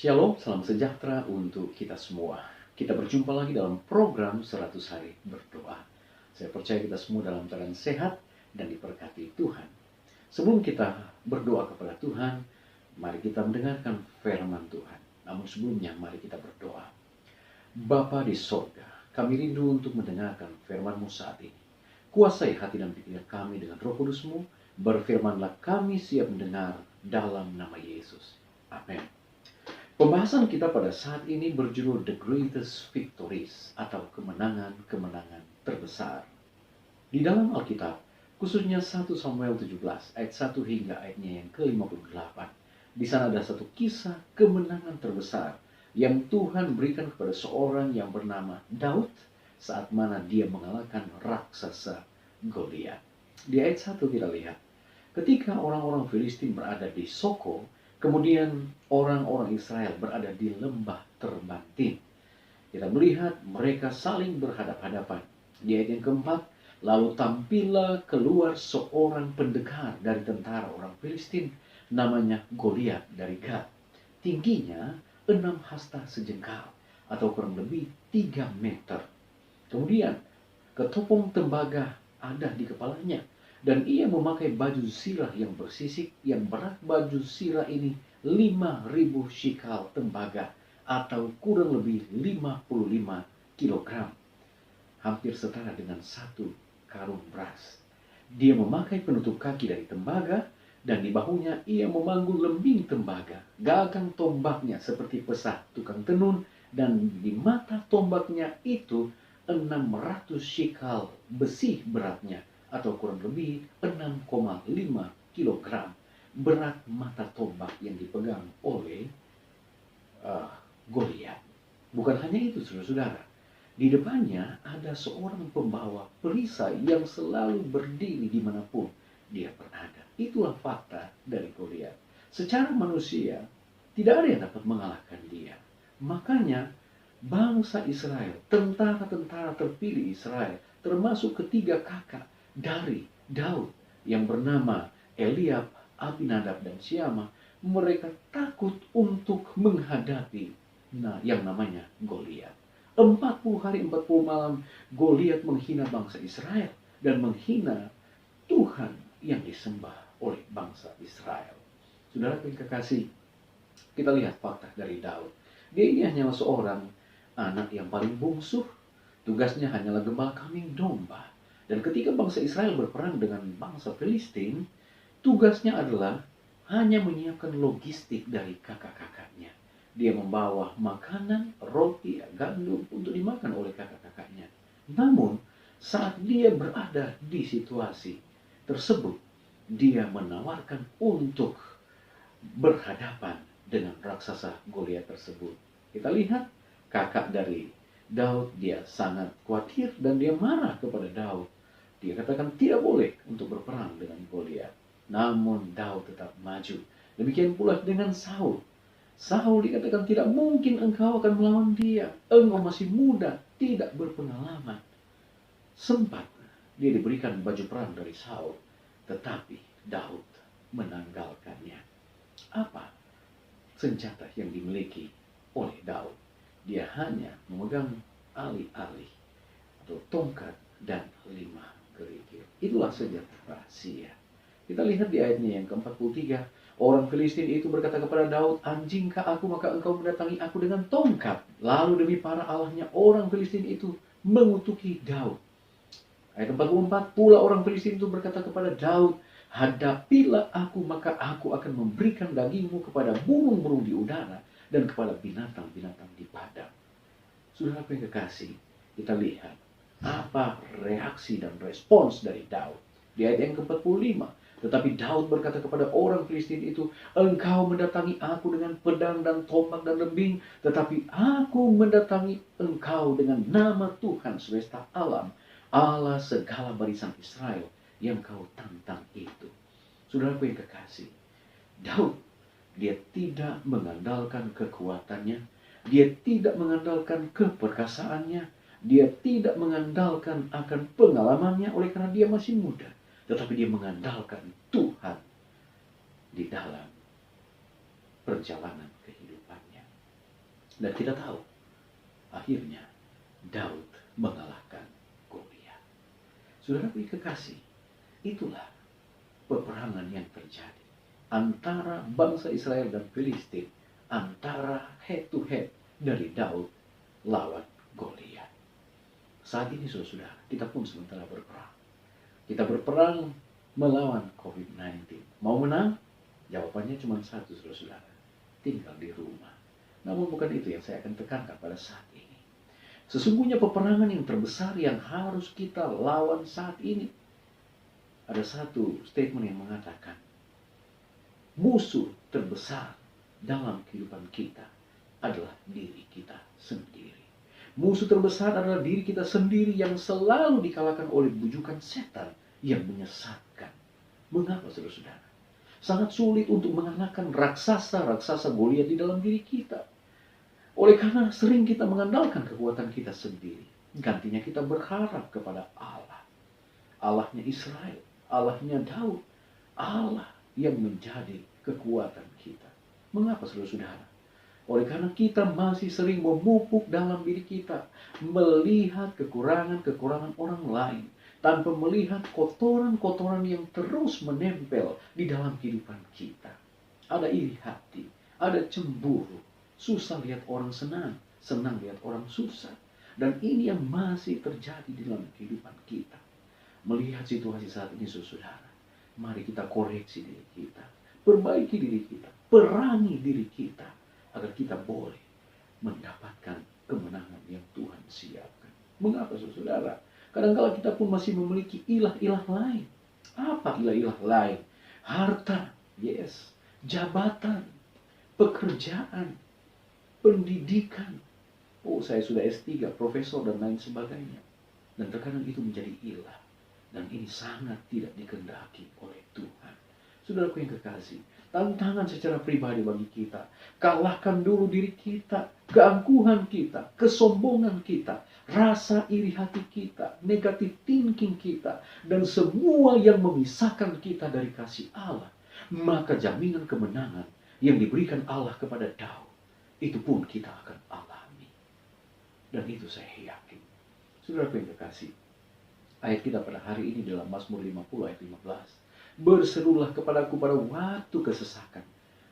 Shalom, salam sejahtera untuk kita semua. Kita berjumpa lagi dalam program 100 Hari Berdoa. Saya percaya kita semua dalam keadaan sehat dan diberkati Tuhan. Sebelum kita berdoa kepada Tuhan, mari kita mendengarkan firman Tuhan. Namun sebelumnya, mari kita berdoa. Bapa di sorga, kami rindu untuk mendengarkan firman-Mu saat ini. Kuasai hati dan pikiran kami dengan Roh Kudus-Mu. Berfirmanlah, kami siap mendengar dalam nama Yesus. Amin. Pembahasan kita pada saat ini berjudul The Greatest Victories atau kemenangan-kemenangan terbesar. Di dalam Alkitab, khususnya 1 Samuel 17 ayat 1 hingga ayatnya yang ke-58. Di sana ada satu kisah kemenangan terbesar yang Tuhan berikan kepada seorang yang bernama Daud saat mana dia mengalahkan raksasa Goliat. Di ayat 1 kita lihat, ketika orang-orang Filistin berada di Soko, kemudian orang-orang Israel berada di lembah terbantin. Kita melihat mereka saling berhadap-hadapan. Di ayat yang keempat, lalu tampillah keluar seorang pendekar dari tentara orang Filistin, namanya Goliat dari Gat. Tingginya 6 hasta sejengkal, atau kurang lebih 3 meter. Kemudian, ketopong tembaga ada di kepalanya. Dan ia memakai baju sirah yang bersisik, yang berat baju sirah ini 5.000 shikal tembaga atau kurang lebih 55 kilogram. Hampir setara dengan 1 karung beras. Dia memakai penutup kaki dari tembaga dan di bahunya ia memanggul lembing tembaga. Gagang tombaknya seperti pesah tukang tenun dan di mata tombaknya itu 600 shikal besi beratnya. Atau kurang lebih 6,5 kilogram berat mata tombak yang dipegang oleh Goliat. Bukan hanya itu, saudara-saudara. Di depannya ada seorang pembawa perisai yang selalu berdiri dimanapun dia berada. Itulah fakta dari Goliat. Secara manusia, tidak ada yang dapat mengalahkan dia. Makanya bangsa Israel, tentara-tentara terpilih Israel, termasuk ketiga kakak dari Daud yang bernama Eliab, Abinadab, dan Syama, mereka takut untuk menghadapi yang namanya Goliat. 40 hari 40 malam Goliat menghina bangsa Israel dan menghina Tuhan yang disembah oleh bangsa Israel. Saudara yang kekasih, kita lihat fakta dari Daud. Dia ini hanyalah seorang anak yang paling bungsu. Tugasnya hanyalah gembala kambing domba. Dan ketika bangsa Israel berperang dengan bangsa Filistin, tugasnya adalah hanya menyiapkan logistik dari kakak-kakaknya. Dia membawa makanan, roti, gandum untuk dimakan oleh kakak-kakaknya. Namun, saat dia berada di situasi tersebut, dia menawarkan untuk berhadapan dengan raksasa Goliat tersebut. Kita lihat kakak dari Daud, dia sangat khawatir dan dia marah kepada Daud. Dia katakan tidak boleh untuk berperang dengan Goliat. Namun Daud tetap maju. Demikian pula dengan Saul. Saul dikatakan tidak mungkin engkau akan melawan dia. Engkau masih muda, tidak berpengalaman. Sempat dia diberikan baju perang dari Saul. Tetapi Daud menanggalkannya. Apa senjata yang dimiliki oleh Daud? Dia hanya memegang alih-alih atau tongkat dan 5 kerikil. Itulah senjata rahasia. Kita lihat di ayatnya yang ke-43. Orang Filistin itu berkata kepada Daud, anjingkah aku maka engkau mendatangi aku dengan tongkat. Lalu demi para allahnya orang Filistin itu mengutuki Daud. Ayat 44, pula orang Filistin itu berkata kepada Daud, hadapilah aku maka aku akan memberikan dagingmu kepada burung-burung di udara dan kepada binatang-binatang di padang. Saudara yang kekasih, kita lihat apa reaksi dan respons dari Daud. Di ayat yang ke-45, tetapi Daud berkata kepada orang Filistin itu, engkau mendatangi aku dengan pedang dan tombak dan lembing, tetapi aku mendatangi engkau dengan nama Tuhan semesta alam, Allah segala barisan Israel yang kau tantang itu. Saudara yang kekasih, Daud, dia tidak mengandalkan kekuatannya, dia tidak mengandalkan keperkasaannya, dia tidak mengandalkan akan pengalamannya oleh karena dia masih muda. Tetapi dia mengandalkan Tuhan di dalam perjalanan kehidupannya. Dan kita tahu, akhirnya Daud mengalahkan Goliat. Saudaraku kekasih, itulah peperangan yang terjadi antara bangsa Israel dan Filistin, antara head to head dari Daud lawan Goliat. Saat ini saudara, kita pun sementara berperang. Kita berperang melawan COVID-19. Mau menang? Jawabannya cuma satu, saudara. Tinggal di rumah. Namun bukan itu yang saya akan tekankan pada saat ini. Sesungguhnya peperangan yang terbesar yang harus kita lawan saat ini. Ada satu statement yang mengatakan, musuh terbesar dalam kehidupan kita adalah diri kita sendiri. Musuh terbesar adalah diri kita sendiri yang selalu dikalahkan oleh bujukan setan yang menyesatkan. Mengapa saudara-saudara? Sangat sulit untuk mengalahkan raksasa-raksasa Goliat di dalam diri kita. Oleh karena sering kita mengandalkan kekuatan kita sendiri. Gantinya kita berharap kepada Allah. Allahnya Israel, Allahnya Daud, Allah yang menjadi kekuatan kita. Mengapa saudara-saudara? Oleh karena kita masih sering memupuk dalam diri kita, melihat kekurangan-kekurangan orang lain, tanpa melihat kotoran-kotoran yang terus menempel di dalam kehidupan kita. Ada iri hati, ada cemburu, susah lihat orang senang, senang lihat orang susah. Dan ini yang masih terjadi di dalam kehidupan kita. Melihat situasi saat ini saudara, mari kita koreksi diri kita, perbaiki diri kita, perangi diri kita, agar kita boleh mendapatkan kemenangan yang Tuhan siapkan. Mengapa saudara? Kadang-kala kita pun masih memiliki ilah-ilah lain. Apa ilah-ilah lain? Harta, yes. Jabatan, pekerjaan, pendidikan. Oh, saya sudah S3, profesor, dan lain sebagainya. Dan terkadang itu menjadi ilah. Dan ini sangat tidak dikehendaki oleh Tuhan. Saudaraku yang kekasih, tantangan secara pribadi bagi kita. Kalahkan dulu diri kita, keangkuhan kita, kesombongan kita, rasa iri hati kita, negative thinking kita, dan semua yang memisahkan kita dari kasih Allah. Maka jaminan kemenangan yang diberikan Allah kepada Daud, itu pun kita akan alami. Dan itu saya yakin. Saudara yang kekasih, ayat kita pada hari ini dalam Mazmur 50 ayat 15. Berserulah kepadaku pada waktu kesesakan.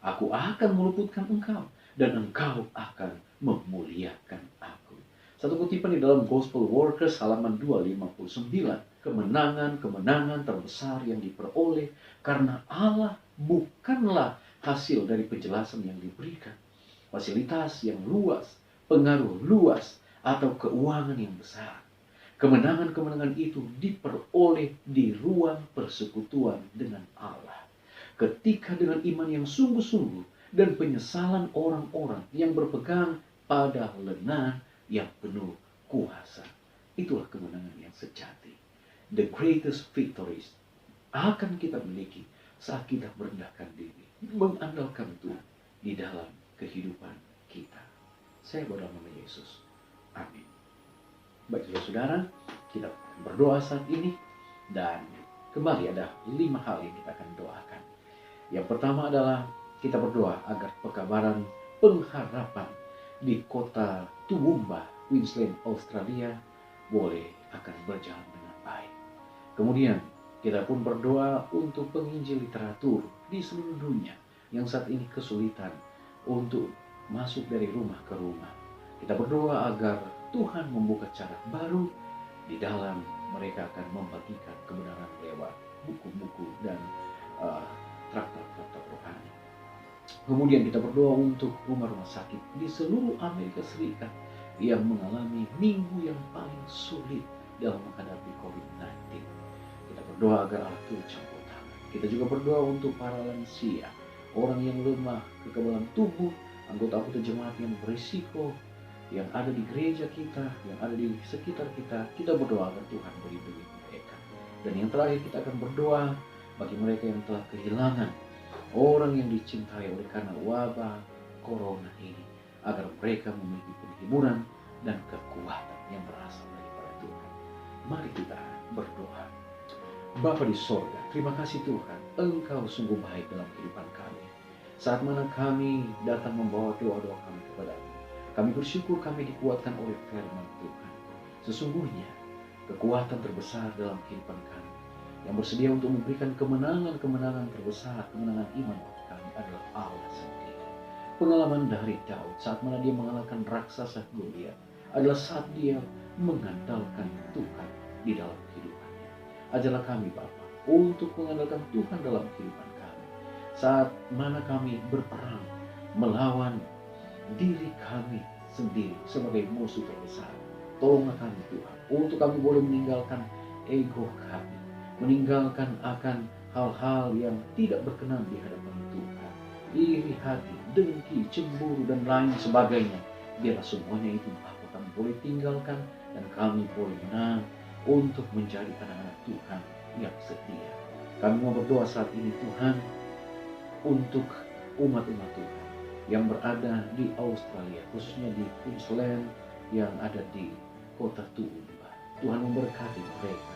Aku akan meluputkan engkau, dan engkau akan memuliakan aku. Satu kutipan di dalam Gospel Workers halaman 259. Kemenangan-kemenangan terbesar yang diperoleh karena Allah bukanlah hasil dari penjelasan yang diberikan, fasilitas yang luas, pengaruh luas, atau keuangan yang besar. Kemenangan-kemenangan itu diperoleh di ruang persekutuan dengan Allah. Ketika dengan iman yang sungguh-sungguh dan penyesalan orang-orang yang berpegang pada lenan yang penuh kuasa. Itulah kemenangan yang sejati. The greatest victories akan kita miliki saat kita merendahkan diri, mengandalkan Tuhan di dalam kehidupan kita. Saya berdoa nama Yesus. Amin. Baik saudara, kita berdoa saat ini, dan kembali ada 5 hal yang kita akan doakan. Yang pertama adalah kita berdoa agar pekabaran pengharapan di kota Toowoomba, Queensland, Australia boleh akan berjalan dengan baik. Kemudian kita pun berdoa untuk penginjil literatur di seluruh dunia yang saat ini kesulitan untuk masuk dari rumah ke rumah. Kita berdoa agar Tuhan membuka cara baru di dalam mereka akan membagikan kebenaran lewat buku-buku dan traktat-traktat rohani. Kemudian kita berdoa untuk rumah-rumah sakit di seluruh Amerika Serikat yang mengalami minggu yang paling sulit dalam menghadapi COVID-19. Kita berdoa agar Allah turut campur tangan. Kita juga berdoa untuk para lansia, orang yang lemah, kekebalan tubuh, anggota-anggota jemaat yang berisiko, yang ada di gereja kita, yang ada di sekitar kita. Kita berdoa agar Tuhan melindungi mereka. Dan yang terakhir kita akan berdoa bagi mereka yang telah kehilangan orang yang dicintai oleh karena wabah corona ini, agar mereka memiliki penghiburan dan kekuatan yang berasal daripada Tuhan. Mari kita berdoa. Bapa di sorga, terima kasih Tuhan, Engkau sungguh baik dalam kehidupan kami. Saat mana kami datang membawa doa-doa kami kepada-Mu, Kami bersyukur kami dikuatkan oleh firman Tuhan. Sesungguhnya kekuatan terbesar dalam kehidupan kami yang bersedia untuk memberikan kemenangan-kemenangan terbesar, kemenangan iman bagi kami adalah Allah sendiri. Pengalaman dari Daud saat mana dia mengalahkan raksasa Goliat adalah saat dia mengandalkan Tuhan di dalam kehidupannya. Ajarlah kami Bapa untuk mengandalkan Tuhan dalam kehidupan kami. Saat mana kami berperang melawan diri kami sendiri sebagai musuh terbesar, tolonglah kami Tuhan untuk kami boleh meninggalkan ego kami, meninggalkan akan hal-hal yang tidak berkenan di hadapan Tuhan, iri hati, dengki, cemburu dan lain sebagainya. Biarlah semuanya itu Bapa kami boleh tinggalkan dan kami boleh menang untuk menjadi anak-anak Tuhan yang setia. Kami mau berdoa saat ini Tuhan untuk umat-umat Tuhan yang berada di Australia, khususnya di Queensland yang ada di kota Toowoomba. Tuhan memberkati mereka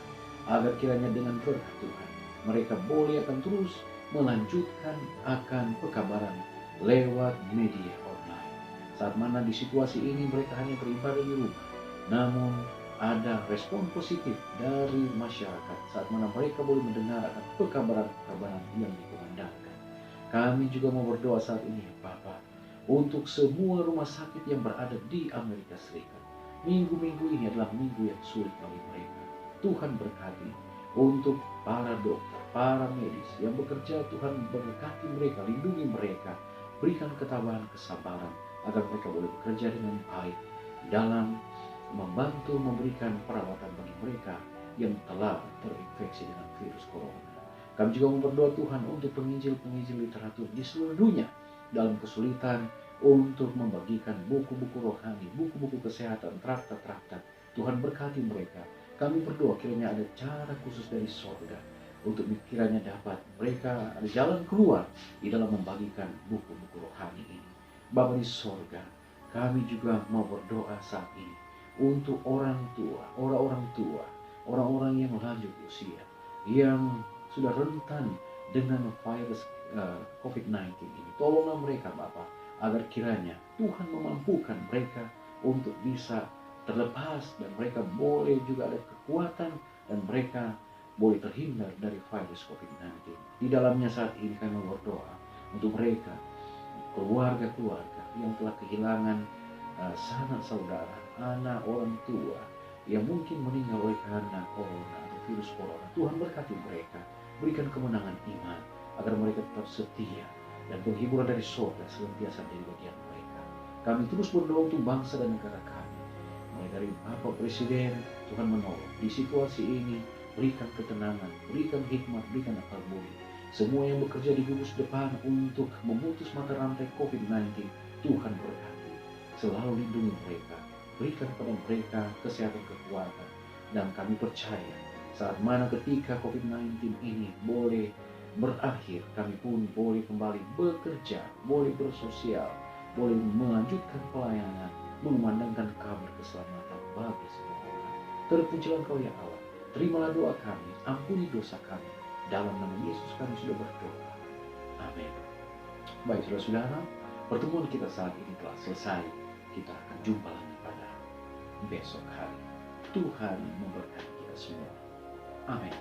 agar kiranya dengan berkat Tuhan mereka boleh akan terus melanjutkan akan pekabaran lewat media online. Saat mana di situasi ini mereka hanya beribadah di rumah, namun ada respon positif dari masyarakat saat mana mereka boleh mendengar akan pekabaran-pekabaran yang dikumandangkan. Kami juga mau berdoa saat ini Bapak untuk semua rumah sakit yang berada di Amerika Serikat. Minggu-minggu ini adalah minggu yang sulit bagi mereka. Tuhan berkati untuk para dokter, para medis yang bekerja. Tuhan berkati mereka, lindungi mereka, berikan ketabahan, kesabaran agar mereka boleh bekerja dengan baik dalam membantu memberikan perawatan bagi mereka yang telah terinfeksi dengan virus corona. Kami juga berdoa Tuhan untuk penginjil-penginjil literatur di seluruh dunia dalam kesulitan untuk membagikan buku-buku rohani, buku-buku kesehatan, traktat-traktat. Tuhan berkati mereka. Kami berdoa kiranya ada cara khusus dari sorga untuk kiranya dapat mereka ada jalan keluar di dalam membagikan buku-buku rohani ini. Bapa di sorga, kami juga mau berdoa saat ini untuk orang tua, orang-orang yang lanjut usia, yang sudah rentan dengan virus COVID-19 ini. Tolonglah mereka Bapa, agar kiranya Tuhan memampukan mereka untuk bisa terlepas dan mereka boleh juga ada kekuatan dan mereka boleh terhindar dari virus COVID-19. Di dalamnya saat ini kami berdoa untuk mereka, keluarga-keluarga yang telah kehilangan sanak saudara, anak, orang tua yang mungkin meninggal oleh karena corona atau virus corona. Tuhan berkati mereka, berikan kemenangan iman agar mereka tetap setia dan penghiburan dari surga senantiasa menjadi bagian mereka. Kami terus berdoa untuk bangsa dan negara kami, mulai dari Bapak Presiden. Tuhan menolong di situasi ini, berikan ketenangan, berikan hikmat, berikan akal budi. Semua yang bekerja di gugus depan untuk memutus mata rantai COVID-19, Tuhan berkati. Selalu lindungi mereka, berikan kepada mereka kesehatan kekuatan. Dan kami percaya saat mana ketika COVID-19 ini boleh berakhir, kami pun boleh kembali bekerja, boleh bersosial, boleh melanjutkan pelayanan, mengumandangkan kabar keselamatan bagi semua orang. Terpujilah Engkau ya Allah, terimalah doa kami, ampuni dosa kami. Dalam nama Yesus kami sudah berdoa. Amin. Baik saudara-saudara, pertemuan kita saat ini telah selesai. Kita akan jumpa lagi pada besok hari. Tuhan memberkati kita semua. Amin.